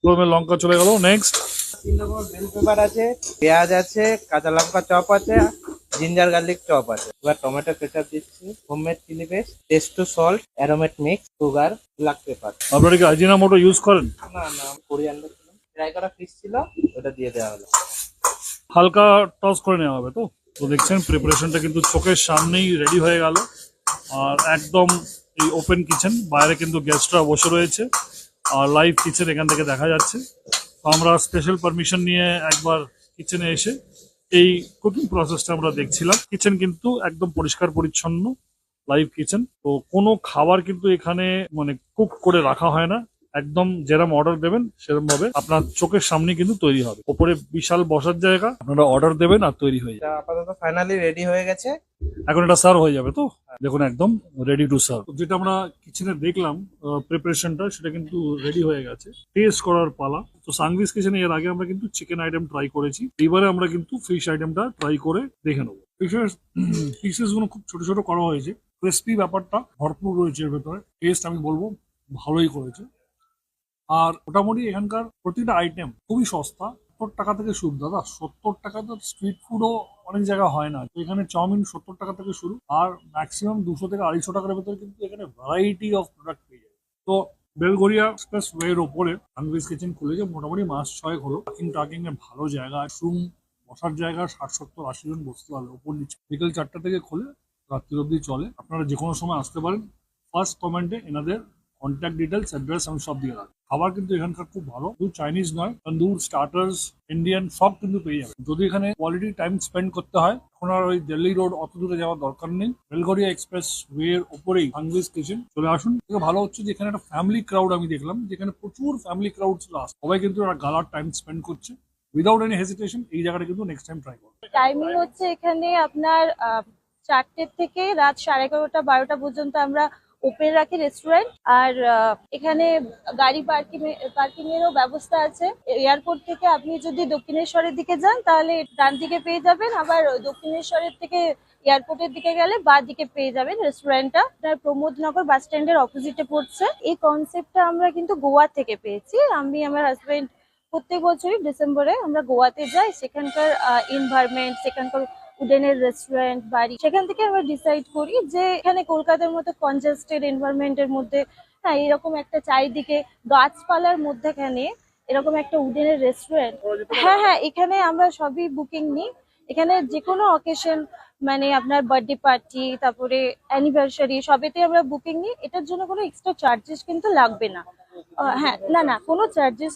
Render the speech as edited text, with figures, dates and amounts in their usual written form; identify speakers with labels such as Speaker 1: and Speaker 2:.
Speaker 1: প্রথমে লঙ্কা চলে গেল, নেক্সট
Speaker 2: 3 রকমের বেল পেপার আছে, পেঁয়াজ আছে, কাঁচা লঙ্কা চপ আছে, জিঞ্জার গার্লিক চপ আছে। এবার টমেটো কেচাপ দিচ্ছি, হোমমেড চিলি পেস্ট, টেস্টো salt, Aromat mix, sugar, black pepper.
Speaker 1: আপনারা কি আজিনামোটো ইউজ করেন?
Speaker 2: না না, কোরিয়ান্ডার ছিল, ফ্রাই করা ফিশ ছিল, ওটা দিয়ে দেওয়া হলো।
Speaker 1: হালকা টস করে নেওয়া হবে। তো তো দেখছেন প্রিপারেশনটা কিন্তু চোখের সামনেই রেডি হয়ে গেল। আর একদম এই ওপেন কিচেন, বাইরে কিন্তু গেস্টরা বসে রয়েছে আর লাইভ কিচেন এখান থেকে দেখা যাচ্ছে। তো আমরা স্পেশাল পারমিশন নিয়ে একবার কিচেনে এসে এই কুকিং প্রসেসটা আমরা দেখছিলাম। কিচেন কিন্তু একদম পরিষ্কার পরিচ্ছন্ন লাইভ কিচেন। তো কোনো খাবার কিন্তু এখানে মানে কুক করে রাখা হয় না, একদম যেরকম অর্ডার দেবেন সেরকম ভাবে আপনার চোখের সামনে কিন্তু তৈরি হবে। ওপরে বিশাল বসার জায়গা, আপনারা অর্ডার দেবেন আর তৈরি হয়ে যাবে।
Speaker 2: এটা আপাতত ফাইনালি রেডি হয়ে গেছে।
Speaker 1: এখন এটা সার্ভ হয়ে যাবে। তো দেখুন একদম রেডি টু সার্ভ। যেটা আমরা কিচেনে দেখলাম প্রিপারেশনটা, সেটা কিন্তু রেডি হয়ে গেছে। টেস্ট করার পালা। তো সাংভিস কিচেনে এর আগে আমরা কিন্তু চিকেন আইটেম ট্রাই করেছি, এবারে আমরা কিন্তু ফিশ আইটেমটা ট্রাই করে দেখে নেবো। ফিশের পিসেস গুলো খুব ছোট ছোট করা হয়েছে, ক্রিস্পি ব্যাপারটা ভরপুর রয়েছে এর ভেতরে। টেস্ট আমি বলবো ভালোই করেছে। আর মোটামুটি এখানকার প্রতিটা আইটেম খুবই সস্তা। 70 টাকা থেকে শুরু। দাদা 70 টাকা তো স্ট্রিট ফুডও অনেক জায়গায় হয় না। তো এখানে চাউমিন 70 টাকা থেকে শুরু, আর ম্যাক্সিমাম 200 থেকে 250 টাকার ভেতরে কিন্তু এখানে ভ্যারাইটি অফ প্রোডাক্ট পেয়ে যাবে। তো বেলগড়িয়া এক্সপ্রেস ওয়ের ওপরে সানভিস কিচেন খুলেছে, মোটামুটি মাস 6 হলো। পার্কিং টার্কিং এর ভালো জায়গা, রুম বসার জায়গা 60, 70, 80 জন বসতে পারবে ওপর নিচে। বিকেল 4টা থেকে খুলে রাত্রি অব্দি চলে। আপনারা যে কোনো সময় আসতে পারেন। ফার্স্ট কমেন্টে এনাদের কন্ট্যাক্ট ডিটেলস, অ্যাড্রেস আমি সব দিয়ে রাখবো। খাবার কিন্তু এখানকার খুব ভালো, শুধু চাইনিজ নয়, তন্দুর, স্টার্টার্স, ইন্ডিয়ান সব কিন্তু পেয়ে যাবে। যদি এখানে কোয়ালিটি টাইম স্পেন্ড করতে হয়, এখন আর ওই দিল্লি রোড অত দূরে যাওয়ার দরকার নেই। বেলগড়িয়া এক্সপ্রেস ওয়ের ওপরেই সানভিস কিচেন, চলে আসুন। থেকে ভালো হচ্ছে যে এখানে একটা ফ্যামিলি ক্রাউড আমি দেখলাম, যেখানে প্রচুর ফ্যামিলি ক্রাউড ছিল। সবাই কিন্তু একটা গালার টাইম স্পেন্ড করছে উইদাউট এনি হেজিটেশন। এই জায়গাটা কিন্তু নেক্সট টাইম ট্রাই করুন।
Speaker 3: টাইমিং হচ্ছে এখানে আপনার 4টে থেকে রাত 11:30, 12টা পর্যন্ত আমরা ওপেন রাখি রেস্টুরেন্ট। আর এখানে গাড়ি পার্কিং এরও ব্যবস্থা আছে। এয়ারপোর্ট থেকে আপনি যদি দক্ষিণেশ্বরের দিকে যান তাহলে ডান দিকে পেয়ে যাবেন, আবার দক্ষিণেশ্বরের থেকে এয়ারপোর্টের দিকে গেলে বাঁ দিকে পেয়ে যাবেন রেস্টুরেন্টটা। আপনার প্রমোদনগর বাস স্ট্যান্ডের অপোজিটে পড়ছে। এই কনসেপ্টটা আমরা কিন্তু গোয়া থেকে পেয়েছি। আমি আমার হাজবেন্ড প্রত্যেক বছরই ডিসেম্বরে আমরা গোয়াতে যাই। সেখানকার এনভায়রনমেন্ট, সেখানকার উডেনের রেস্টুরেন্ট, বাড়ি, সেখান থেকে আমরা ডিসাইড করি যে এখানে কলকাতার মতো কনজেস্টেড এনভায়রনমেন্টের মধ্যে, হ্যাঁ, এরকম একটা চারিদিকে গাছপালার মধ্যেখানে এরকম একটা উডেনের রেস্টুরেন্ট। হ্যাঁ হ্যাঁ, এখানে আমরা সবই বুকিং নিই। এখানে যে কোনো অকেশন, মানে আপনার বার্থডে পার্টি, তারপরে অ্যানিভার্সারি, সবেতে আমরা বুকিং নিই। এটার জন্য কোনো এক্সট্রা চার্জেস কিন্তু লাগবে না। হ্যাঁ, না না, কোনো চার্জেস